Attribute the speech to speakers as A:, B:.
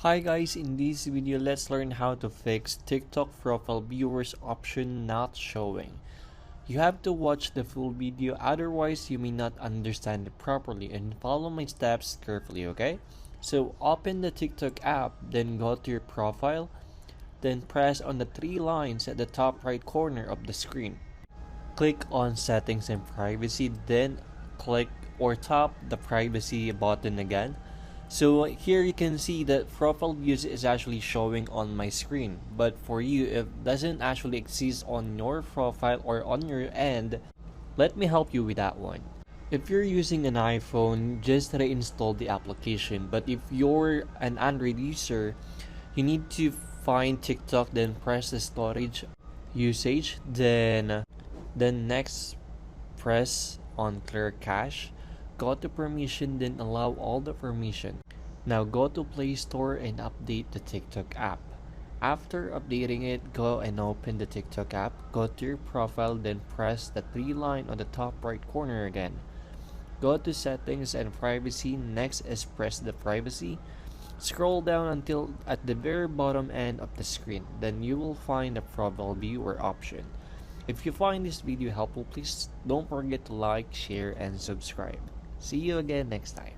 A: Hi guys, in this video let's learn how to fix TikTok profile viewers option not showing. You have to watch the full video, otherwise you may not understand it properly, and follow my steps carefully, okay? So open the TikTok app, then go to your profile, then press on the three lines at the top right corner of the screen. Click on settings and privacy, then click or tap the privacy button again. So here you can see that profile views is actually showing on my screen, but for you it doesn't actually exist on your profile or on your end. Let me help you with that one. If you're using an iPhone, just reinstall the application, but if you're an Android user, you need to find TikTok, then press the storage usage, then next press on clear cache. Go to permission, then allow all the permission. Now go to Play Store and update the TikTok app. After updating it, go and open the TikTok app. Go to your profile, then press the three line on the top right corner again. Go to settings and privacy. Next is press the privacy. Scroll down until at the very bottom end of the screen. Then you will find the profile viewer option. If you find this video helpful, please don't forget to like, share, and subscribe. See you again next time.